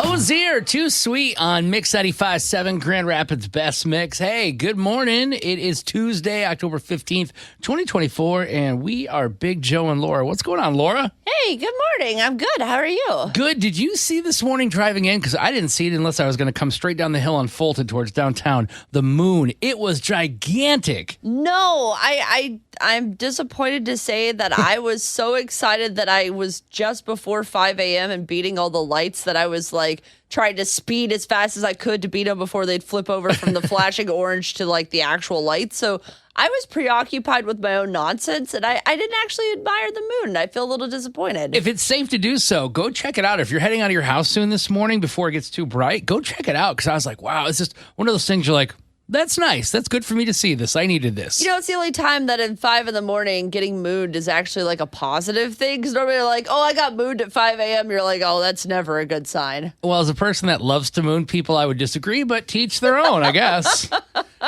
Hosier, Too Sweet on Mix 95.7, Grand Rapids Best Mix. Hey, good morning. It is Tuesday, October 15th, 2024, and we are Big Joe and Laura. What's going on, Laura? Hey, good morning. I'm good. How are you? Good. Did you see this morning driving in? Because I didn't see it unless I was going to come straight down the hill on Fulton towards downtown. The moon. It was gigantic. No, I'm disappointed to say that I was so excited that I was just before 5 a.m. and beating all the lights that I was like trying to speed as fast as I could to beat them before they'd flip over from the flashing orange to like the actual lights. So I was preoccupied with my own nonsense, and I didn't actually admire the moon. I feel a little disappointed. If it's safe to do so, go check it out. If you're heading out of your house soon this morning before it gets too bright, go check it out. Because I was like, wow, it's just one of those things you're like, that's nice. That's good for me to see this. I needed this. You know, it's the only time that at 5 a.m. getting mooned is actually like a positive thing. Because normally you're like, oh, I got mooned at 5 a.m. You're like, oh, that's never a good sign. Well, as a person that loves to moon people, I would disagree, but teach their own, I guess.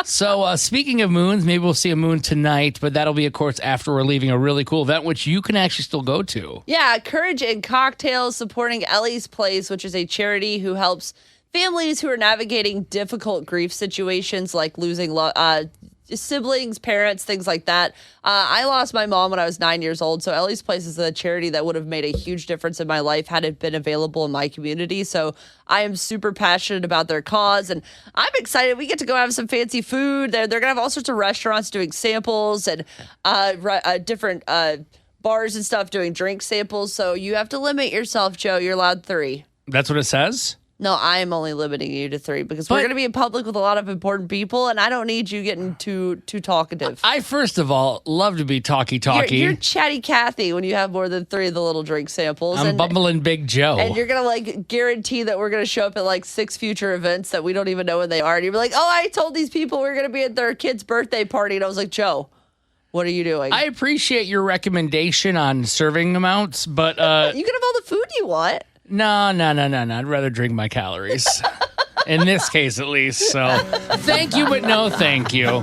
So speaking of moons, maybe we'll see a moon tonight, but that'll be, of course, after we're leaving a really cool event, which you can actually still go to. Yeah, Courage and Cocktails supporting Ellie's Place, which is a charity who helps families who are navigating difficult grief situations like losing siblings, parents, things like that. I lost my mom when I was 9 years old, so Ellie's Place is a charity that would have made a huge difference in my life had it been available in my community. So I am super passionate about their cause, and I'm excited. We get to go have some fancy food. They're going to have all sorts of restaurants doing samples and different bars and stuff doing drink samples. So you have to limit yourself, Joe. You're allowed 3. That's what it says? No, I am only limiting you to 3 because we're going to be in public with a lot of important people, and I don't need you getting too talkative. I, first of all, love to be talky. You're chatty Cathy when you have more than 3 of the little drink samples. I'm bumbling Big Joe. And you're going to, like, guarantee that we're going to show up at, like, 6 future events that we don't even know when they are. And you're like, oh, I told these people we're going to be at their kid's birthday party. And I was like, Joe, what are you doing? I appreciate your recommendation on serving amounts, but... you can have all the food you want. No. I'd rather drink my calories. In this case, at least. So, thank you, but no thank you.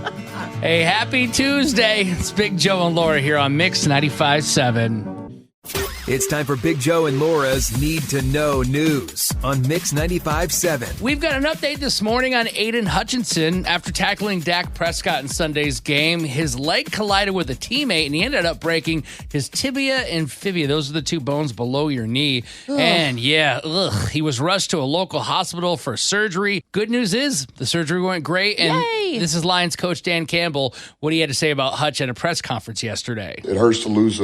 Hey, happy Tuesday. It's Big Joe and Laura here on Mix 95.7. It's time for Big Joe and Laura's Need to Know News on Mix 95.7. We've got an update this morning on Aiden Hutchinson. After tackling Dak Prescott in Sunday's game, his leg collided with a teammate, and he ended up breaking his tibia and fibia. Those are the 2 bones below your knee. Ugh. And he was rushed to a local hospital for surgery. Good news is the surgery went great. And Yay! This is Lions coach Dan Campbell, what he had to say about Hutch at a press conference yesterday. It hurts to lose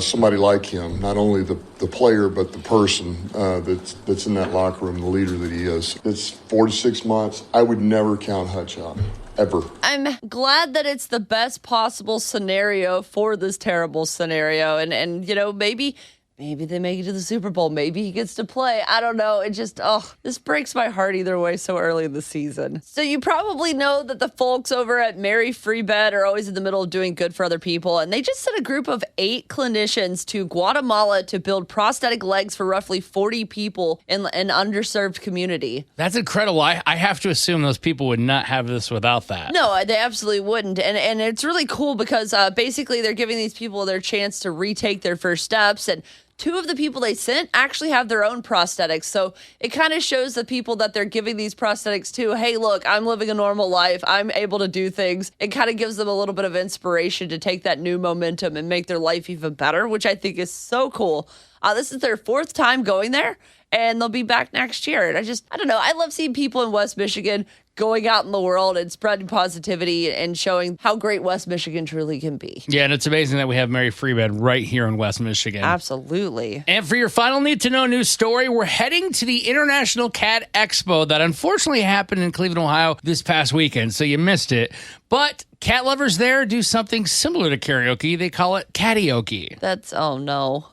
somebody like him, not only the player, but the person that's in that locker room, the leader that he is. It's 4 to 6 months. I would never count Hutch out, ever. I'm glad that it's the best possible scenario for this terrible scenario. And you know, maybe they make it to the Super Bowl. Maybe he gets to play. I don't know. It just, this breaks my heart either way so early in the season. So you probably know that the folks over at Mary Free Bed are always in the middle of doing good for other people. And they just sent a group of 8 clinicians to Guatemala to build prosthetic legs for roughly 40 people in an underserved community. That's incredible. I have to assume those people would not have this without that. No, they absolutely wouldn't. And it's really cool because basically they're giving these people their chance to retake their first steps. And 2 of the people they sent actually have their own prosthetics. So it kind of shows the people that they're giving these prosthetics to, hey, look, I'm living a normal life. I'm able to do things. It kind of gives them a little bit of inspiration to take that new momentum and make their life even better, which I think is so cool. This is their 4th time going there, and they'll be back next year. And I don't know. I love seeing people in West Michigan going out in the world and spreading positivity and showing how great West Michigan truly can be. Yeah, and it's amazing that we have Mary Free Bed right here in West Michigan. Absolutely. And for your final Need to Know news story, we're heading to the International Cat Expo that unfortunately happened in Cleveland, Ohio this past weekend, so you missed it. But cat lovers there do something similar to karaoke. They call it karaoke. That's, oh no.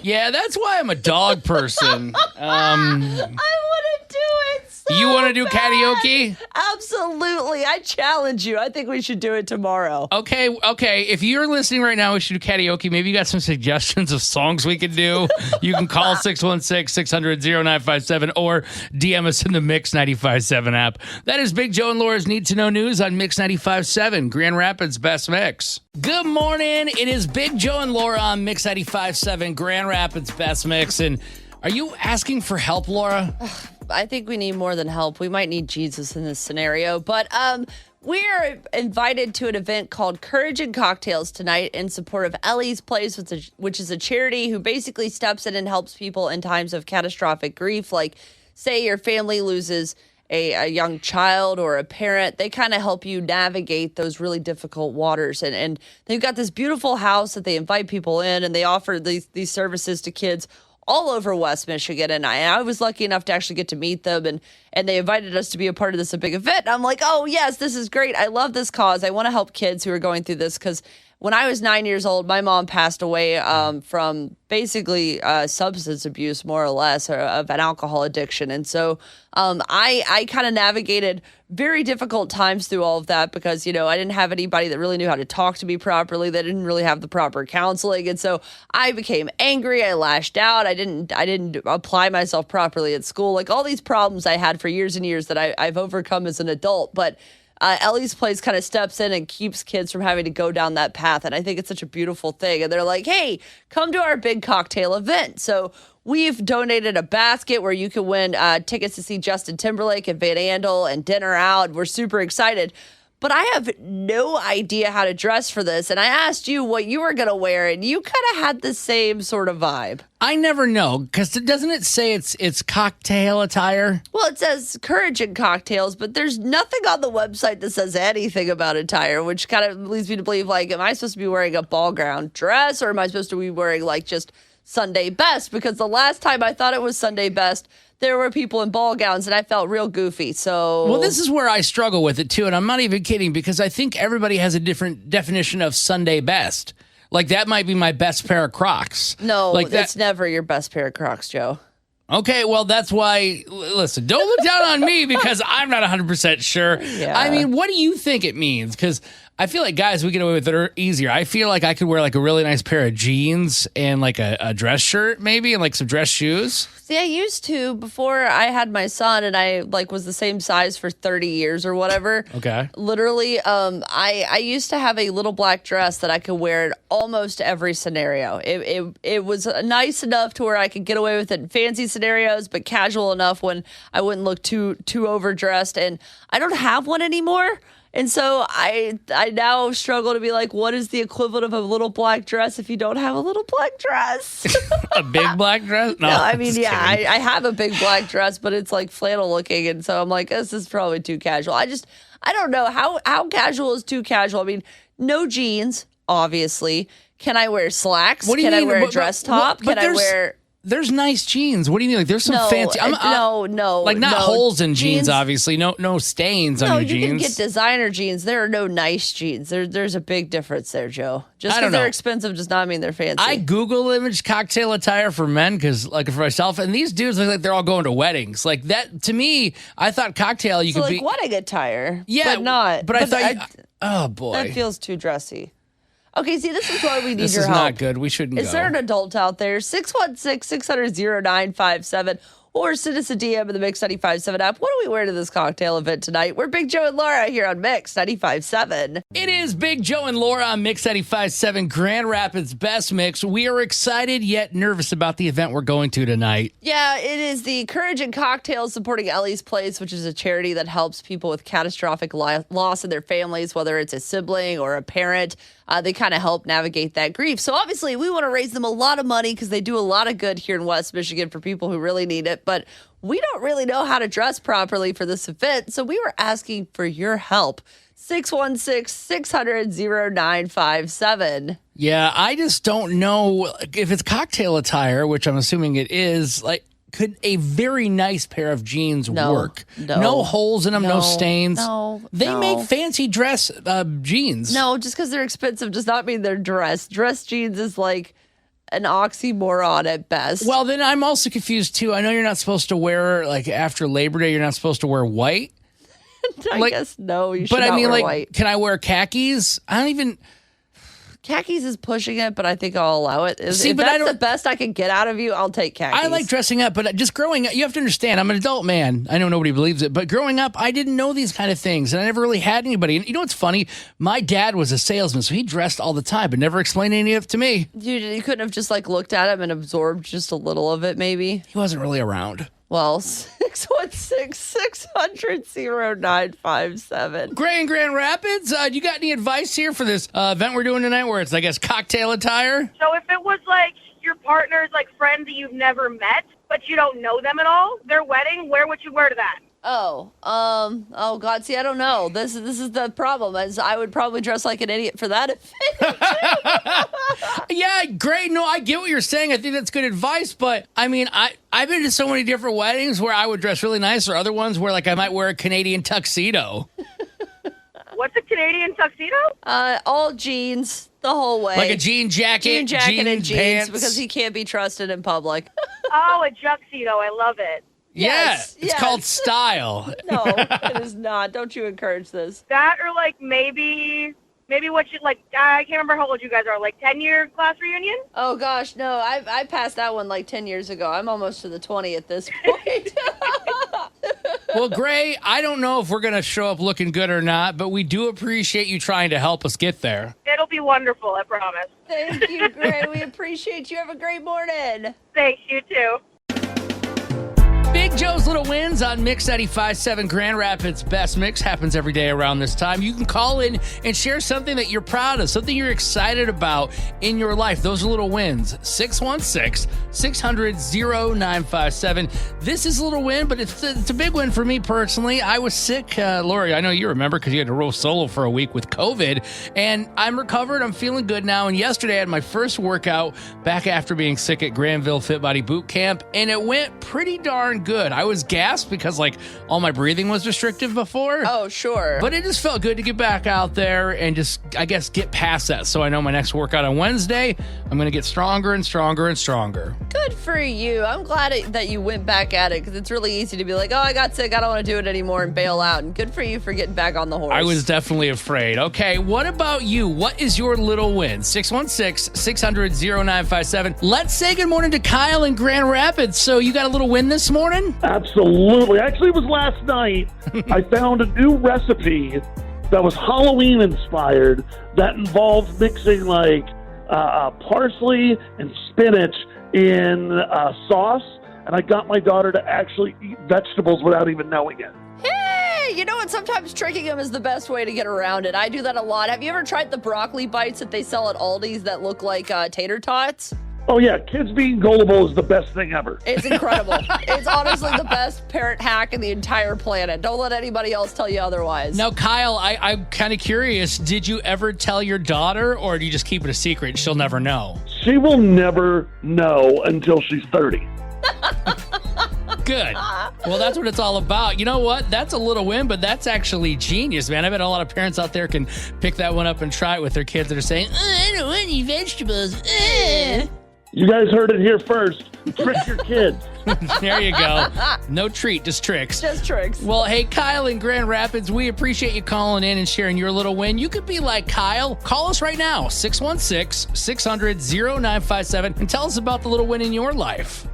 Yeah, that's why I'm a dog person. I wouldn't do it. So You want to do karaoke? Absolutely. I challenge you. I think we should do it tomorrow. Okay. If you're listening right now, we should do karaoke. Maybe you got some suggestions of songs we could do. You can call 616-600-0957 or DM us in the Mix 95.7 app. That is Big Joe and Laura's Need to Know News on Mix 95.7, Grand Rapids Best Mix. Good morning. It is Big Joe and Laura on Mix 95.7, Grand Rapids Best Mix. And are you asking for help, Laura? I think we need more than help. We might need Jesus in this scenario. But we're invited to an event called Courage and Cocktails tonight in support of Ellie's Place, which is a charity who basically steps in and helps people in times of catastrophic grief. Like, say your family loses a young child or a parent. They kind of help you navigate those really difficult waters. And they've got this beautiful house that they invite people in, and they offer these services to kids all over West Michigan. And I was lucky enough to actually get to meet them, and they invited us to be a part of this big event. And I'm like, oh, yes, this is great. I love this cause. I want to help kids who are going through this, because when I was 9 years old, my mom passed away from basically substance abuse, more or less, or of an alcohol addiction. And so I kind of navigated very difficult times through all of that because, I didn't have anybody that really knew how to talk to me properly. They didn't really have the proper counseling. And so I became angry. I lashed out. I didn't apply myself properly at school. Like, all these problems I had for years and years that I've overcome as an adult. But Ellie's Place kind of steps in and keeps kids from having to go down that path. And I think it's such a beautiful thing. And they're like, hey, come to our big cocktail event. So we've donated a basket where you can win tickets to see Justin Timberlake and Van Andel and dinner out. We're super excited. But I have no idea how to dress for this. And I asked you what you were going to wear, and you kind of had the same sort of vibe. I never know, because doesn't it say it's cocktail attire? Well, it says Courage and Cocktails, but there's nothing on the website that says anything about attire, which kind of leads me to believe, like, am I supposed to be wearing a ball gown dress, or am I supposed to be wearing, like, just Sunday best? Because the last time I thought it was Sunday best, there were people in ball gowns, and I felt real goofy. So, well, this is where I struggle with it, too, and I'm not even kidding, because I think everybody has a different definition of Sunday best. Like, that might be my best pair of Crocs. No, like that's never your best pair of Crocs, Joe. Okay, well, that's why, listen, don't look down on me because I'm not 100% sure. Yeah. I mean, what do you think it means? Because I feel like guys, we get away with it easier. I feel like I could wear like a really nice pair of jeans and like a dress shirt maybe and like some dress shoes. See, I used to before I had my son, and I was the same size for 30 years or whatever. Okay. Literally, I used to have a little black dress that I could wear in almost every scenario. It was nice enough to where I could get away with it in fancy scenarios, but casual enough when I wouldn't look too overdressed. And I don't have one anymore. And so I now struggle to be like, what is the equivalent of a little black dress if you don't have a little black dress? A big black dress? No, I mean, yeah, I have a big black dress, but it's like flannel looking. And so I'm like, this is probably too casual. I don't know. How casual is too casual? I mean, no jeans, obviously. Can I wear slacks? Can I wear a dress top? Can I wear... There's nice jeans. What do you mean? Like, there's some fancy. No. Like, not holes in jeans, obviously. No stains on your jeans. No, you can get designer jeans. There are no nice jeans. There's a big difference there, Joe. Just because they're expensive does not mean they're fancy. I Google image cocktail attire for men because, like, for myself, and these dudes look like they're all going to weddings. Like, that, to me, I thought cocktail, could be. Like wedding attire. Yeah. But not. But I thought, oh, boy. That feels too dressy. Okay, see, this is why we need your help. This is not good. We shouldn't go. Is there an adult out there? 616-600-0957. Or send us a DM in the Mix 95.7 app. What do we wear to this cocktail event tonight? We're Big Joe and Laura here on Mix 95.7. It is Big Joe and Laura on Mix 95.7, Grand Rapids Best Mix. We are excited yet nervous about the event we're going to tonight. Yeah, it is the Courage and Cocktails supporting Ellie's Place, which is a charity that helps people with catastrophic loss in their families, whether it's a sibling or a parent. They kind of help navigate that grief. So obviously we want to raise them a lot of money because they do a lot of good here in West Michigan for people who really need it. But we don't really know how to dress properly for this event. So we were asking for your help. 616-600-0957. Yeah, I just don't know if it's cocktail attire, which I'm assuming it is, like, could a very nice pair of jeans work? No holes in them, no stains. They make fancy dress jeans. No, just because they're expensive does not mean they're dress. Dress jeans is like an oxymoron at best. Well, then I'm also confused too. I know you're not supposed to wear, like, after Labor Day, you're not supposed to wear white. I guess no, you should but not I mean, wear like, white. can I wear khakis? I don't even. Khakis is pushing it, but I think I'll allow it. If but that's the best I can get out of you, I'll take khakis. I like dressing up, but just growing up, you have to understand, I'm an adult man. I know nobody believes it, but growing up, I didn't know these kind of things, and I never really had anybody. And you know what's funny? My dad was a salesman, so he dressed all the time, but never explained any of it to me. You couldn't have just like looked at him and absorbed just a little of it, maybe? He wasn't really around. Well, 616-600-0957. Gray in Grand Rapids, you got any advice here for this event we're doing tonight where it's, I guess, cocktail attire? So if it was like your partner's like friends that you've never met, but you don't know them at all, their wedding, where would you wear to that? Oh God, see, I don't know. This is the problem, is I would probably dress like an idiot for that event. Yeah, great. No, I get what you're saying. I think that's good advice, but I mean, I've been to so many different weddings where I would dress really nice, or other ones where, like, I might wear a Canadian tuxedo. What's a Canadian tuxedo? All jeans the whole way. Like a jean jacket, and jeans, pants. because he can't be trusted in public. Oh, a tuxedo. I love it. Yes, yeah, it's called style. No, it is not. Don't you encourage this. That, or like maybe what you like, I can't remember how old you guys are, like 10-year class reunion? Oh gosh, no, I passed that one like 10 years ago. I'm almost to the 20 at this point. Well, Gray, I don't know if we're going to show up looking good or not, but we do appreciate you trying to help us get there. It'll be wonderful, I promise. Thank you, Gray. We appreciate you. Have a great morning. Thanks, you too. Big Joe's Little Wins on Mix 95.7 Grand Rapids Best Mix happens every day around this time. You can call in and share something that you're proud of, something you're excited about in your life. Those are little wins. 616-600-0957. This is a little win, but it's a big win for me personally. I was sick. Lori, I know you remember because you had to roll solo for a week with COVID, and I'm recovered. I'm feeling good now, and yesterday I had my first workout back after being sick at Granville Fit Body Boot Camp, and it went pretty darn good. I was gassed because, like, all my breathing was restrictive before. Oh, sure. But it just felt good to get back out there and just, I guess, get past that. So I know my next workout on Wednesday, I'm going to get stronger and stronger and stronger. Good for you. I'm glad that you went back at it, because it's really easy to be like, oh, I got sick, I don't want to do it anymore, and bail out. And good for you for getting back on the horse. I was definitely afraid. Okay, what about you? What is your little win? 616-600-0957. Let's say good morning to Kyle in Grand Rapids. So you got a little win this morning? Absolutely. Actually, it was last night. I found a new recipe that was Halloween inspired that involved mixing like parsley and spinach in sauce, and I got my daughter to actually eat vegetables without even knowing it. Hey, you know what? Sometimes tricking them is the best way to get around it. I do that a lot. Have you ever tried the broccoli bites that they sell at Aldi's that look like tater tots? Oh, yeah. Kids being gullible is the best thing ever. It's incredible. It's honestly the best parent hack in the entire planet. Don't let anybody else tell you otherwise. Now, Kyle, I'm kind of curious. Did you ever tell your daughter, or do you just keep it a secret? She'll never know. She will never know until she's 30. Good. Well, that's what it's all about. You know what? That's a little win, but that's actually genius, man. I bet a lot of parents out there can pick that one up and try it with their kids that are saying, I don't want any vegetables. You guys heard it here first. Trick your kids. There you go. No treat, just tricks. Just tricks. Well, hey, Kyle in Grand Rapids, we appreciate you calling in and sharing your little win. You could be like Kyle. Call us right now, 616-600-0957, and tell us about the little win in your life.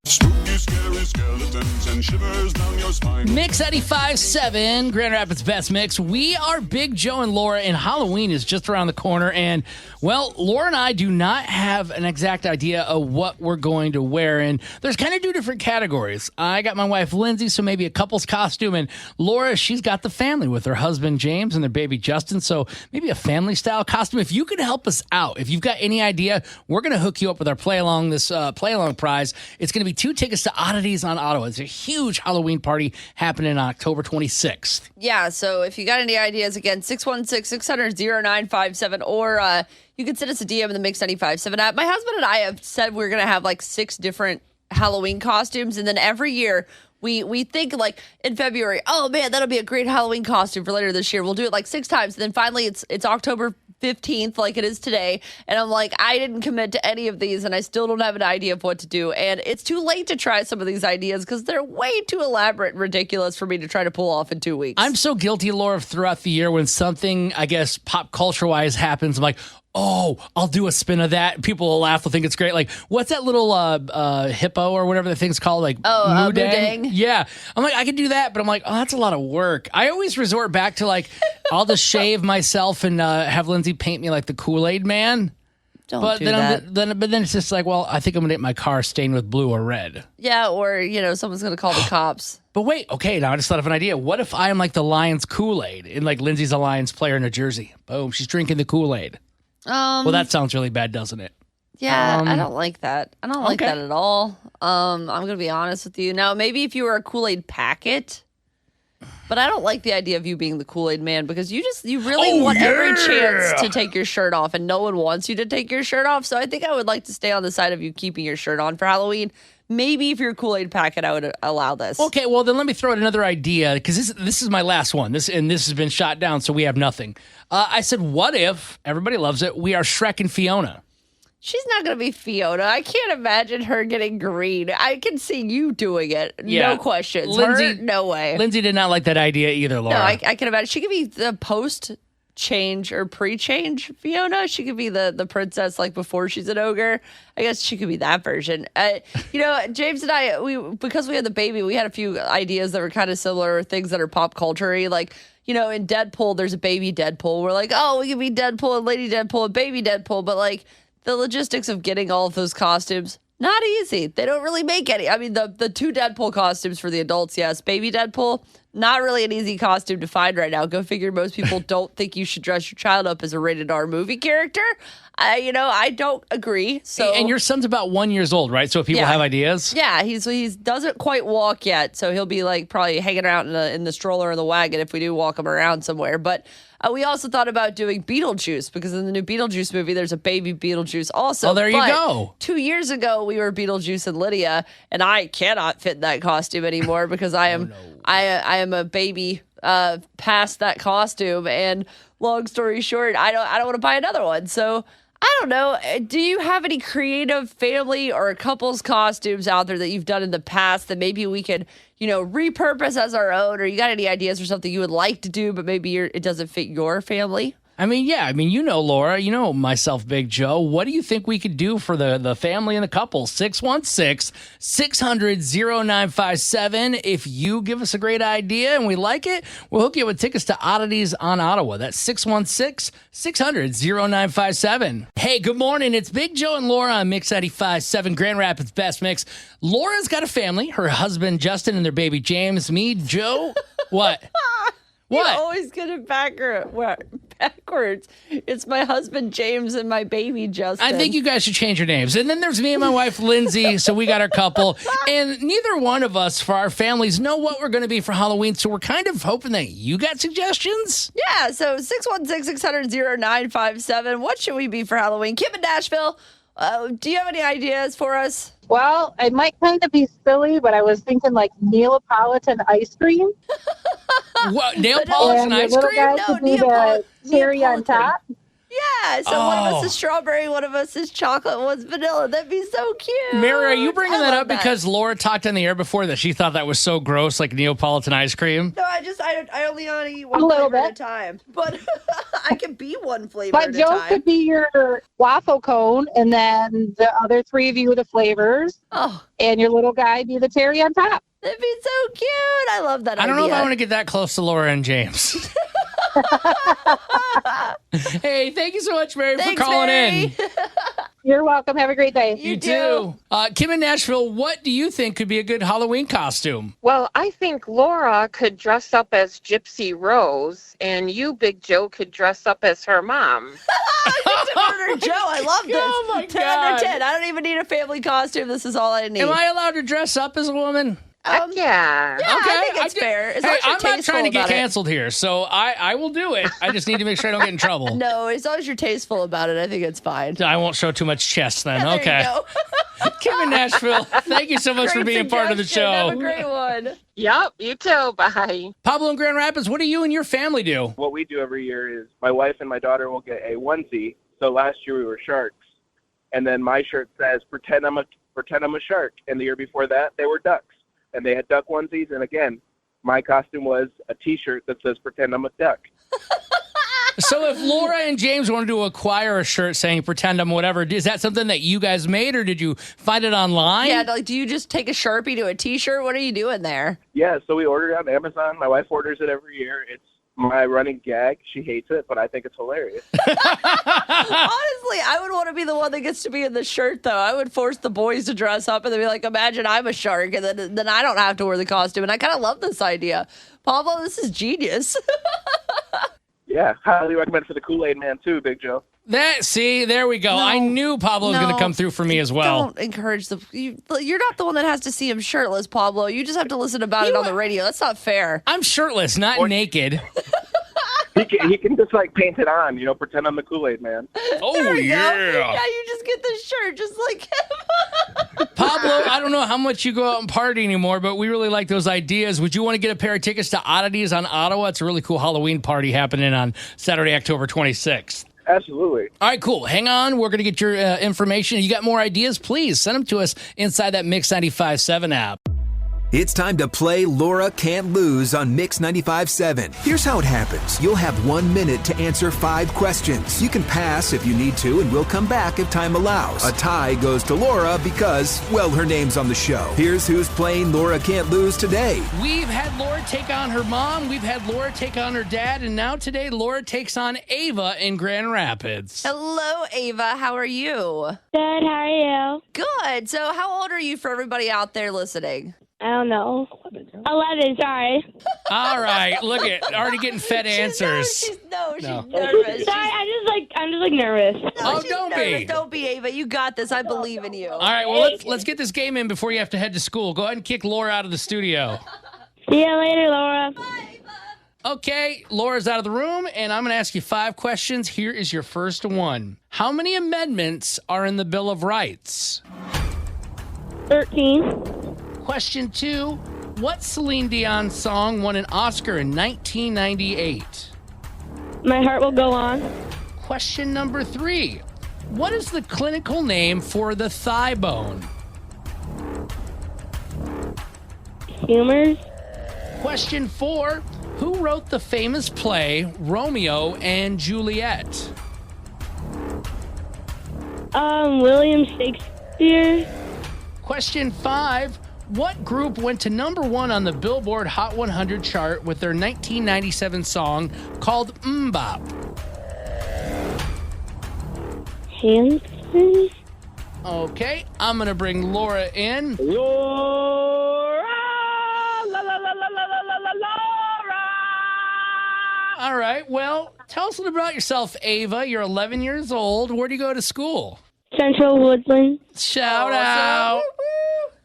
Spooky, scary skeletons and shivers down your spine. Mix 95.7, Grand Rapids Best Mix. We are Big Joe and Laura, and Halloween is just around the corner. And, well, Laura and I do not have an exact idea of what we're going to wear. And there's kind of two different categories. I got my wife, Lindsay, so maybe a couple's costume. And Laura, she's got the family with her husband, James, and their baby, Justin. So maybe a family-style costume. If you could help us out, if you've got any idea, we're going to hook you up with our play-along, this play-along prize. It's going to be 2 tickets to Oddities on Ottawa. It's a huge Halloween party happening on October 26th. Yeah, so if you got any ideas, again, 616-600-0957, or you can send us a DM in the Mix 95.7 app. My husband and I have said we're going to have like 6 different Halloween costumes, and then every year we think like in February, oh man, that'll be a great Halloween costume for later this year. We'll do it like 6 times, and then finally it's October 15th like it is today. And I'm like, I didn't commit to any of these and I still don't have an idea of what to do. And it's too late to try some of these ideas because they're way too elaborate and ridiculous for me to try to pull off in 2 weeks. I'm so guilty, Laura, throughout the year when something, I guess, pop culture-wise happens. I'm like, oh, I'll do a spin of that. People will laugh. They'll think it's great. Like, what's that little hippo or whatever the thing's called? Like, Moodang? Yeah. I'm like, I could do that, but I'm like, oh, that's a lot of work. I always resort back to like, I'll just shave myself and have Lindsay paint me like the Kool-Aid man. Don't do that. But then it's just like, well, I think I'm going to get my car stained with blue or red. Yeah, or, someone's going to call the cops. But wait, okay, now I just thought of an idea. What if I am like the Lions Kool-Aid and like Lindsay's a Lions player in a jersey? Boom, she's drinking the Kool-Aid. Well, that sounds really bad, doesn't it? Yeah, I don't like that. I don't like that at all. I'm going to be honest with you. Now, maybe if you were a Kool-Aid packet, but I don't like the idea of you being the Kool-Aid man because you really want every chance to take your shirt off and no one wants you to take your shirt off. So I think I would like to stay on the side of you keeping your shirt on for Halloween. Maybe if you're a Kool-Aid packet, I would allow this. Okay, well, then let me throw out another idea because this is my last one. This has been shot down, so we have nothing. I said, what if, everybody loves it, we are Shrek and Fiona? She's not going to be Fiona. I can't imagine her getting green. I can see you doing it. Yeah. No questions. Lindsay, her, no way. Lindsay did not like that idea either, Laura. No, I can imagine. She could be the post-change or pre-change Fiona. She could be the princess like before she's an ogre. I guess she could be that version. James and I, because we had the baby, we had a few ideas that were kind of similar, things that are pop culture-y. Like, in Deadpool, there's a baby Deadpool. We're like, oh, we could be Deadpool and Lady Deadpool and Baby Deadpool. But, like, the logistics of getting all of those costumes, not easy. They don't really make any. I mean, the two Deadpool costumes for the adults, yes. Baby Deadpool, not really an easy costume to find right now. Go figure most people don't think you should dress your child up as a rated R movie character. I don't agree. So, and your son's about 1 year old, right? So if people have ideas. Yeah, he doesn't quite walk yet. So he'll be like probably hanging out in the stroller or the wagon if we do walk him around somewhere. But we also thought about doing Beetlejuice because in the new Beetlejuice movie, there's a baby Beetlejuice also. Oh, there you go. 2 years ago, we were Beetlejuice and Lydia, and I cannot fit in that costume anymore because I am I am a baby past that costume. And long story short, I don't want to buy another one. So I don't know. Do you have any creative family or couples costumes out there that you've done in the past that maybe we could, repurpose as our own? Or you got any ideas for something you would like to do, but maybe it doesn't fit your family? I mean, Laura, myself, Big Joe. What do you think we could do for the family and the couple? 616-600-0957. If you give us a great idea and we like it, we'll hook you with tickets to Oddities on Ottawa. That's 616-600-0957. Hey, good morning. It's Big Joe and Laura on Mix 95.7, Grand Rapids Best Mix. Laura's got a family, her husband, Justin, and their baby, James. Me, Joe. What? What? You always get it backwards. It's my husband, James, and my baby, Justin. I think you guys should change your names. And then there's me and my wife, Lindsay. So we got our couple. And neither one of us, for our families, know what we're going to be for Halloween. So we're kind of hoping that you got suggestions. Yeah. So 616-600-0957. What should we be for Halloween? Kim in Nashville, do you have any ideas for us? Well, it might kind of be silly, but I was thinking like Neapolitan ice cream. What? Nail polish and ice cream? No, the cherry on top. Yeah, so one of us is strawberry, one of us is chocolate, one's vanilla. That'd be so cute. Mary, are you bringing that up because Laura talked on the air before that she thought that was so gross, like Neapolitan ice cream? No, I only want to eat one flavor at a time. But I can be one flavor at a time. But Joe could be your waffle cone, and then the other three of you the flavors. Oh. And your little guy be the cherry on top. That'd be so cute. I love that idea. I don't know if I want to get that close to Laura and James. Hey, thank you so much, Mary, for calling in. You're welcome. Have a great day. You too. Kim in Nashville, what do you think could be a good Halloween costume? Well, I think Laura could dress up as Gypsy Rose, and you, Big Joe, could dress up as her mom. Murder Joe, I love this. Oh, my 10 God. out of 10. I don't even need a family costume. This is all I need. Am I allowed to dress up as a woman? Heck yeah. Yeah, I think it's fair. As long as you're I'm not trying to tasteful get about it. canceled here, so I will do it. I just need to make sure I don't get in trouble. No, as long as you're tasteful about it, I think it's fine. I won't show too much chest then. There Okay. you go. Kim in Nashville, thank you so much for being part of the suggestion. Have a show. great one. Yep, you too. Bye. Pablo in Grand Rapids, what do you and your family do? What we do every year is my wife and my daughter will get a onesie. So last year we were sharks. And then my shirt says, pretend I'm a shark. And the year before that, they were ducks. And they had duck onesies. And again, my costume was a T-shirt that says, pretend I'm a duck. So if Laura and James wanted to acquire a shirt saying pretend I'm whatever, is that something that you guys made or did you find it online? Yeah, like, do you just take a Sharpie to a T-shirt? What are you doing there? Yeah, so we ordered it on Amazon. My wife orders it every year. It's my running gag. She hates it, but I think it's hilarious. Honestly, I would want to be the one that gets to be in the shirt, though. I would force the boys to dress up and they'd be like, imagine I'm a shark, and then I don't have to wear the costume. And I kind of love this idea. Pablo, this is genius. Yeah, highly recommend for the Kool-Aid Man, too, Big Joe. There we go. No. I knew Pablo was going to come through for me as well. Don't encourage you're not the one that has to see him shirtless, Pablo. You just have to listen about it on the radio. That's not fair. I'm shirtless, not naked. He can just like paint it on, pretend I'm the Kool-Aid Man. Oh, There we go. yeah. Yeah, you just get the shirt just like him. Pablo, I don't know how much you go out and party anymore, but we really like those ideas. Would you want to get a pair of tickets to Oddities on Ottawa? It's a really cool Halloween party happening on Saturday, October 26th. Absolutely. All right, cool. Hang on. We're going to get your information. You got more ideas? Please send them to us inside that Mix 95.7 app. It's time to play Laura Can't Lose on Mix 95.7. Here's how it happens. You'll have 1 minute to answer 5 questions. You can pass if you need to, and we'll come back if time allows. A tie goes to Laura because, well, her name's on the show. Here's who's playing Laura Can't Lose today. We've had Laura take on her mom. We've had Laura take on her dad. And now today, Laura takes on Ava in Grand Rapids. Hello, Ava. How are you? Good, how are you? Good. So how old are you for everybody out there listening? I don't know. 11, sorry. All right. Look at already getting fed answers. She's nervous. Sorry, I'm just nervous. Oh, she's don't nervous. be. Don't be, Ava. You got this. I believe in you. All right. Well, let's get this game in before you have to head to school. Go ahead and kick Laura out of the studio. See you later, Laura. Okay, Laura's out of the room, and I'm going to ask you 5 questions. Here is your first one. How many amendments are in the Bill of Rights? 13. Question 2. What Celine Dion song won an Oscar in 1998? My heart will go on. Question number 3. What is the clinical name for the thigh bone? Humors. Question 4. Who wrote the famous play Romeo and Juliet? William Shakespeare. Question 5. What group went to number 1 on the Billboard Hot 100 chart with their 1997 song called Mbop? Hanson. Okay, I'm going to bring Laura in. Laura! La la la la la la la Laura! All right, well, tell us a little about yourself, Ava. You're 11 years old. Where do you go to school? Central Woodland. Shout out.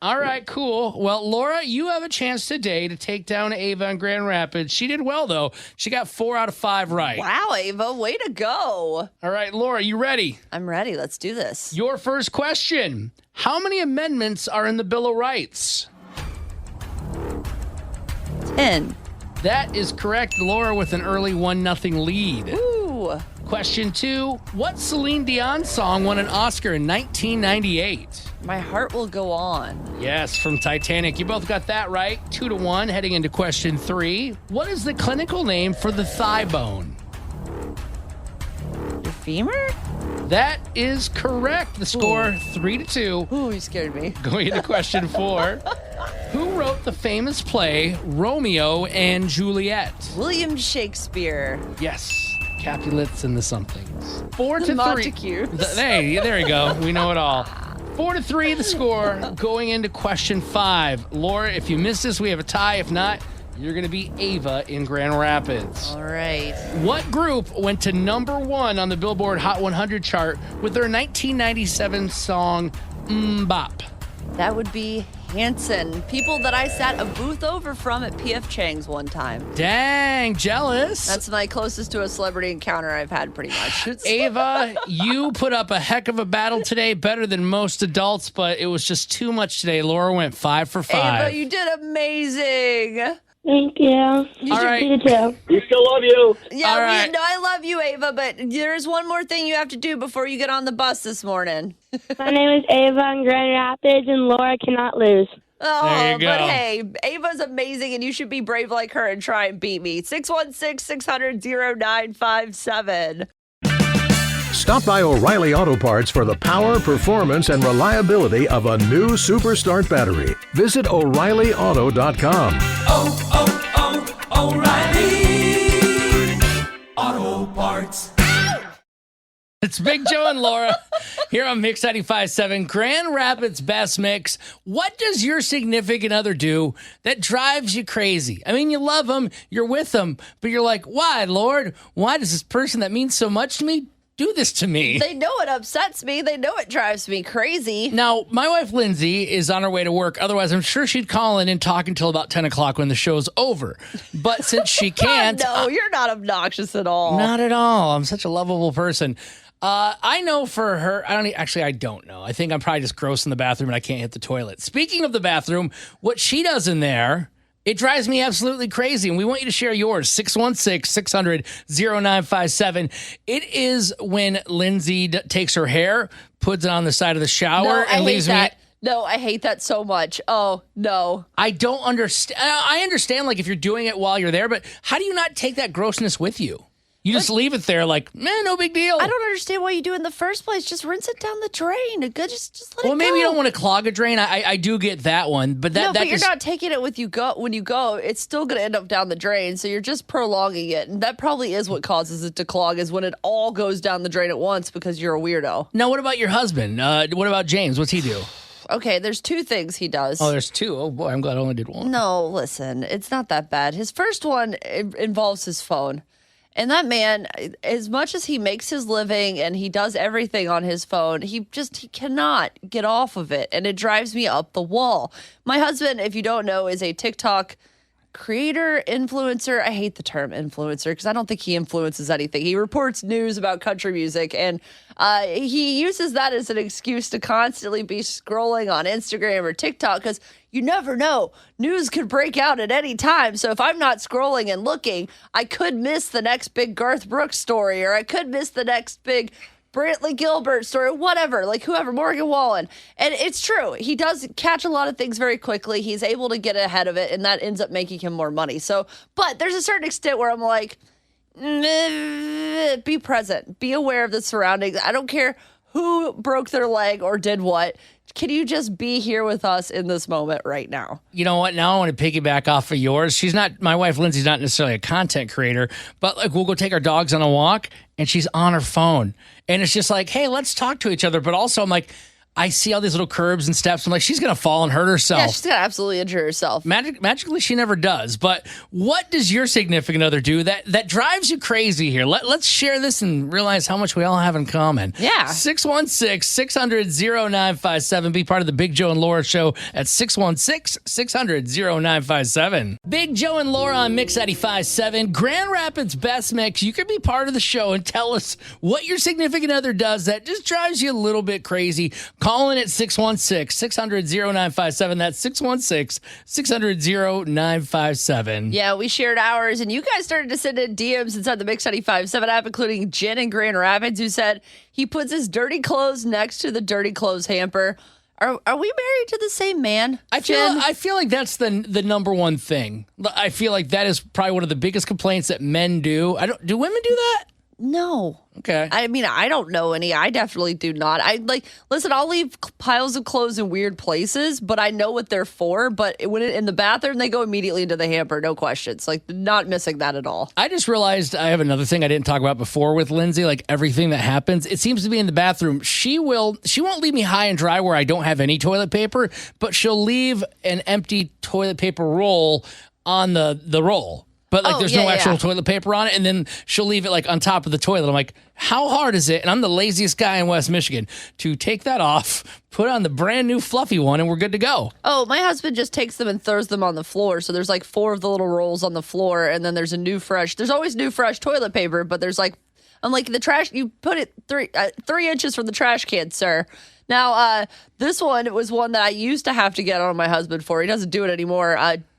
All right, cool. Well, Laura, you have a chance today to take down Ava in Grand Rapids. She did well, though. She got 4 out of 5 right. Wow, Ava. Way to go. All right, Laura, you ready? I'm ready. Let's do this. Your first question. How many amendments are in the Bill of Rights? 10. That is correct. Laura with an early 1-0 lead. Ooh. Question 2. What Celine Dion song won an Oscar in 1998? My heart will go on. Yes, from Titanic. You both got that right. 2-1. Heading into question 3. What is the clinical name for the thigh bone? Your femur? That is correct. The score 3-2. Ooh, you scared me. Going into question 4. Who wrote the famous play Romeo and Juliet? William Shakespeare. Yes. Capulets and the somethings. 4-3. Montagues. Hey, there you go. We know it all. 4-3 the score going into question 5. Laura, if you miss this, we have a tie. If not, you're going to be Ava in Grand Rapids. All right. What group went to number 1 on the Billboard Hot 100 chart with their 1997 song Mbop? That would be Hansen, people that I sat a booth over from at PF Chang's one time. Dang, jealous. That's my closest to a celebrity encounter I've had pretty much. Ava, you put up a heck of a battle today, better than most adults, but it was just too much today. Laura went 5 for 5. Ava, you did amazing. Thank you. All right. You too. We still love you. Yeah, All right. no, I love you, Ava, but there's one more thing you have to do before you get on the bus this morning. My name is Ava in Grand Rapids, and Laura cannot lose. Oh, There you go. but hey, Ava's amazing, and you should be brave like her and try and beat me. 616-600-0957. Stop by O'Reilly Auto Parts for the power, performance, and reliability of a new Super Start battery. Visit O'ReillyAuto.com. O'Reilly Auto Parts. It's Big Joe and Laura here on Mix 95.7, Grand Rapids Best Mix. What does your significant other do that drives you crazy? I mean, you love them, you're with them, but you're like, why, Lord? Why does this person that means so much to me do this to me? They know it upsets me. They know it drives me crazy. Now, my wife, Lindsay, is on her way to work. Otherwise, I'm sure she'd call in and talk until about 10 o'clock when the show's over. But since she can't... No, you're not obnoxious at all. Not at all. I'm such a lovable person. I know for her, I don't know. I think I'm probably just gross in the bathroom and I can't hit the toilet. Speaking of the bathroom, what she does in there, it drives me absolutely crazy. And we want you to share yours. 616-600-0957. It is when Lindsay takes her hair, puts it on the side of the shower, and leaves me. No, I hate that so much. Oh, no. I don't understand. I understand, like, if you're doing it while you're there, but how do you not take that grossness with you? You just leave it there like, man, no big deal. I don't understand why you do it in the first place. Just rinse it down the drain. Just let it go. Well, maybe you don't want to clog a drain. I do get that one. But you're not taking it with you when you go. It's still going to end up down the drain. So you're just prolonging it. And that probably is what causes it to clog, is when it all goes down the drain at once because you're a weirdo. Now, what about your husband? What about James? What's he do? Okay, there's 2 things he does. Oh, there's 2. Oh, boy, I'm glad I only did 1. No, listen, it's not that bad. His first one involves his phone. And that man, as much as he makes his living and he does everything on his phone, he cannot get off of it. And it drives me up the wall. My husband, if you don't know, is a TikTok creator, influencer. I hate the term influencer because I don't think he influences anything. He reports news about country music, and he uses that as an excuse to constantly be scrolling on Instagram or TikTok because you never know. News could break out at any time. So if I'm not scrolling and looking, I could miss the next big Garth Brooks story, or I could miss the next big Brantley Gilbert story, whatever, like whoever, Morgan Wallen. And it's true. He does catch a lot of things very quickly. He's able to get ahead of it, and that ends up making him more money. So, but there's a certain extent where I'm like, be present. Be aware of the surroundings. I don't care who broke their leg or did what. Can you just be here with us in this moment right now? You know what? Now I want to piggyback off of yours. My wife, Lindsay's not necessarily a content creator, but like we'll go take our dogs on a walk and she's on her phone. And it's just like, hey, let's talk to each other. But also I'm like, I see all these little curbs and steps. I'm like, she's going to fall and hurt herself. Yeah, she's going to absolutely injure herself. Magically, she never does. But what does your significant other do that drives you crazy here? Let's share this and realize how much we all have in common. Yeah. 616-600-0957. Be part of the Big Joe and Laura show at 616-600-0957. Big Joe and Laura on Mix 95.7. Grand Rapids Best Mix. You could be part of the show and tell us what your significant other does that just drives you a little bit crazy. Call in at 616-600-0957. That's 616-600-0957. Yeah, we shared ours, and you guys started to send in DMs inside the Mix 95.7 app, including Jen in Grand Rapids, who said he puts his dirty clothes next to the dirty clothes hamper. Are we married to the same man? I feel like that's the number one thing. I feel like that is probably one of the biggest complaints that men do. Do women do that? No. Okay. I mean, I don't know any. I definitely do not. Listen, I'll leave piles of clothes in weird places, but I know what they're for. But when in the bathroom, they go immediately into the hamper. No questions. Like, not missing that at all. I just realized I have another thing I didn't talk about before with Lindsay. Like, everything that happens, it seems to be in the bathroom. She won't leave me high and dry where I don't have any toilet paper, but she'll leave an empty toilet paper roll on the roll. but like there's no actual toilet paper on it, and then she'll leave it like on top of the toilet. I'm like, how hard is it? And I'm the laziest guy in West Michigan to take that off, put on the brand new fluffy one, and we're good to go. Oh, my husband just takes them and throws them on the floor. So there's like 4 of the little rolls on the floor, and then there's there's always new fresh toilet paper, but there's like, I'm like, the trash, you put it 3 inches from the trash can, sir. Now, this one was one that I used to have to get on my husband for. He doesn't do it anymore.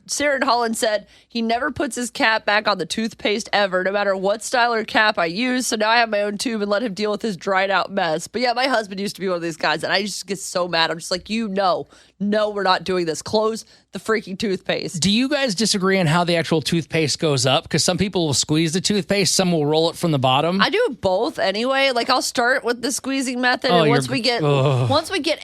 Sarah in Holland said he never puts his cap back on the toothpaste ever, no matter what style or cap I use. So now I have my own tube and let him deal with his dried out mess. But yeah, my husband used to be one of these guys, and I just get so mad. I'm just like, no, we're not doing this. Close the freaking toothpaste. Do you guys disagree on how the actual toothpaste goes up? Because some people will squeeze the toothpaste, some will roll it from the bottom. I do both anyway. Like I'll start with the squeezing method, and once we get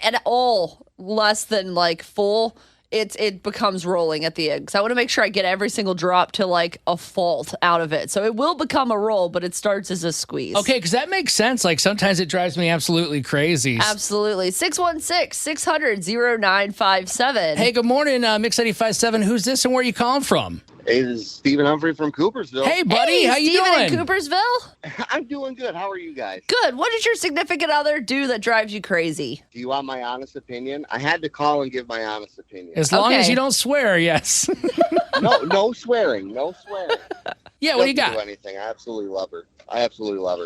at all less than like full, it becomes rolling at the end. So I want to make sure I get every single drop to like a fault out of it. So it will become a roll, but it starts as a squeeze. Okay, because that makes sense. Like sometimes it drives me absolutely crazy. Absolutely. 616-600-0957. Hey, good morning, Mix 95.7. Who's this and where are you calling from? Hey, this is Stephen Humphrey from Coopersville. Hey, buddy. How you doing? Steven in Coopersville? I'm doing good. How are you guys? Good. What does your significant other do that drives you crazy? Do you want my honest opinion? I had to call and give my honest opinion. As long as you don't swear, yes. No swearing. No swearing. Yeah, what do you got? Do anything. I absolutely love her.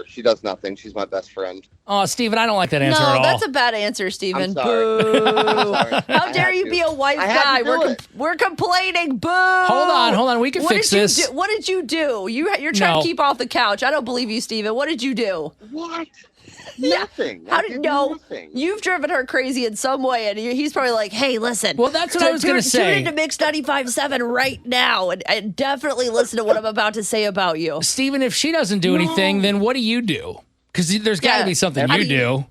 She does nothing. She's my best friend. Oh, Steven, I don't like that answer at all. No, that's a bad answer, Steven. I'm sorry. Boo. How dare you be a wife guy? We're complaining. Boo. Hold on. We can fix this. What did you do? You're trying to keep off the couch. I don't believe you, Steven. What did you do? What? Nothing. How did nothing? You've driven her crazy in some way, and he's probably like, "Hey, listen." Well, that's what I was going to say. Tune into Mix 95.7 right now, and definitely listen to what I'm about to say about you, Steven. If she doesn't do anything, then what do you do? Because there's got to be something you do.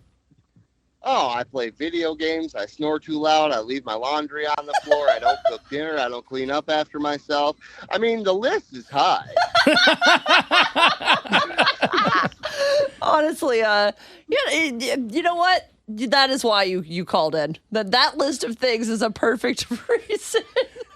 Oh, I play video games. I snore too loud. I leave my laundry on the floor. I don't cook dinner. I don't clean up after myself. I mean, the list is high. Honestly, you know what? That is why you called in. That list of things is a perfect reason.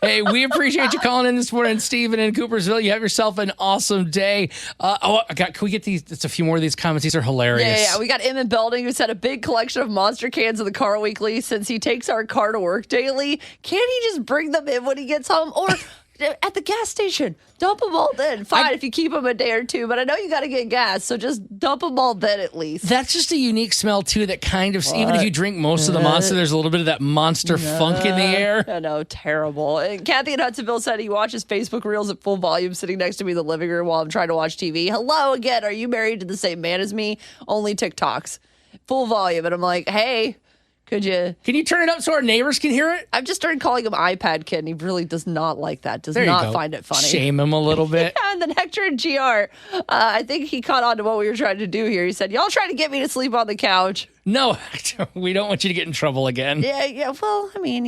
Hey, we appreciate you calling in this morning, Steven in Coopersville. You have yourself an awesome day. Can we get these? It's a few more of these comments. These are hilarious. Yeah. We got Emmett Belding, who said a big collection of monster cans in the car weekly since he takes our car to work daily. Can't he just bring them in when he gets home? Or at the gas station, dump them all then. Fine if you keep them a day or two, but I know you got to get gas, so just dump them all then at least. That's just a unique smell, too, that kind of, even if you drink most of the monster, there's a little bit of that monster funk in the air. I know, terrible. And Kathy in Hudsonville said he watches Facebook Reels at full volume sitting next to me in the living room while I'm trying to watch TV. Hello again, are you married to the same man as me? Only TikToks. Full volume. And I'm like, hey... Can you turn it up so our neighbors can hear it? I've just started calling him iPad Kid, and he really does not like that. Does not find it funny. Shame him a little bit. Yeah, and then Hector and GR, I think he caught on to what we were trying to do here. He said, y'all trying to get me to sleep on the couch. No, we don't want you to get in trouble again. Yeah. Well, I mean,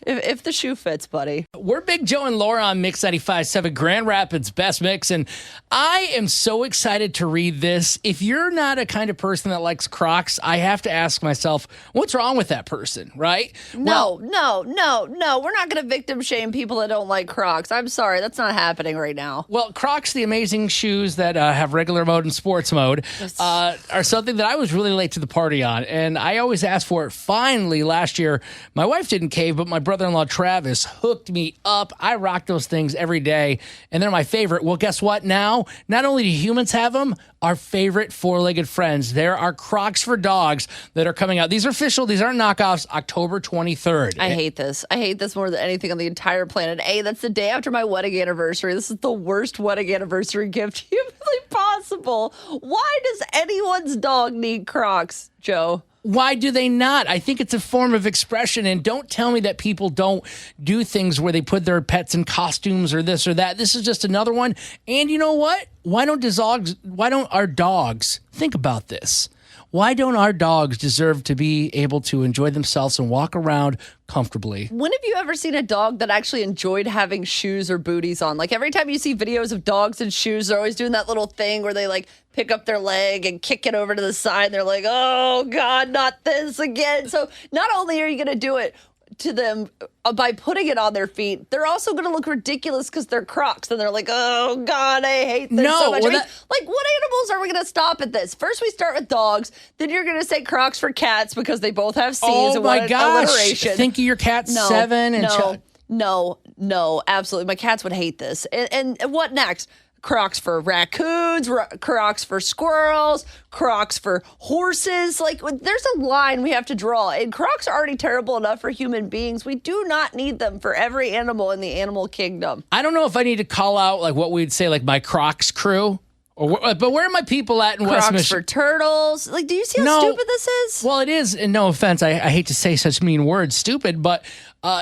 if the shoe fits, buddy. We're Big Joe and Laura on Mix 95.7, Grand Rapids Best Mix, and I am so excited to read this. If you're not a kind of person that likes Crocs, I have to ask myself, what's wrong with that person, right? No. We're not going to victim shame people that don't like Crocs. I'm sorry. That's not happening right now. Well, Crocs, the amazing shoes that have regular mode and sports mode, are something that I was really late to the party on. And I always ask for it. Finally, last year, my wife didn't cave, but my brother-in-law, Travis, hooked me up. I rock those things every day, and they're my favorite. Well, guess what now? Not only do humans have them, our favorite four-legged friends. There are Crocs for dogs that are coming out. These are official. These aren't knockoffs. October 23rd. I hate this. I hate this more than anything on the entire planet. That's the day after my wedding anniversary. This is the worst wedding anniversary gift humanly possible. Why does anyone's dog need Crocs, Joe? Why do they not? I think it's a form of expression, and don't tell me that people don't do things where they put their pets in costumes or this or that. This is just another one. And you know what? Why don't our dogs think about this? Why don't our dogs deserve to be able to enjoy themselves and walk around comfortably? When have you ever seen a dog that actually enjoyed having shoes or booties on? Like every time you see videos of dogs in shoes, they're always doing that little thing where they like pick up their leg and kick it over to the side. And they're like, oh God, not this again. So not only are you going to do it to them by putting it on their feet, they're also going to look ridiculous because they're Crocs. And they're like, oh, God, I hate this so much. well, like, what animals are we going to stop at this? First, we start with dogs. Then you're going to say Crocs for cats because they both have C's. Oh, and my what gosh. alliteration. Think of your cat 7. And No, absolutely. My cats would hate this. And what next? Crocs for raccoons, Crocs for squirrels, Crocs for horses. Like, there's a line we have to draw. And Crocs are already terrible enough for human beings. We do not need them for every animal in the animal kingdom. I don't know if I need to call out like what we'd say, like my Crocs crew. But where are my people at in West Crocs Michigan? for turtles. Like, do you see how stupid this is? Well, it is. And no offense, I hate to say such mean words, stupid. But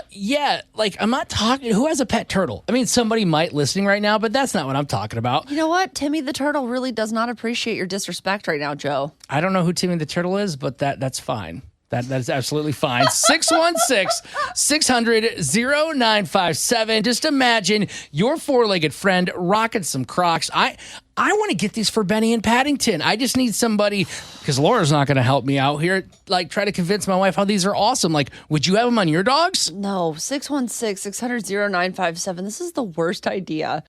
yeah, like I'm not talking. Who has a pet turtle? I mean, somebody might listening right now, but that's not what I'm talking about. You know what? Timmy the turtle really does not appreciate your disrespect right now, Joe. I don't know who Timmy the turtle is, but that's fine. That is absolutely fine. 616-600-0957. Just imagine your four-legged friend rocking some Crocs. I want to get these for Benny and Paddington. I just need somebody, because Laura's not going to help me out here, like try to convince my wife how these are awesome. Like, would you have them on your dogs? No, 616-600-0957. This is the worst idea.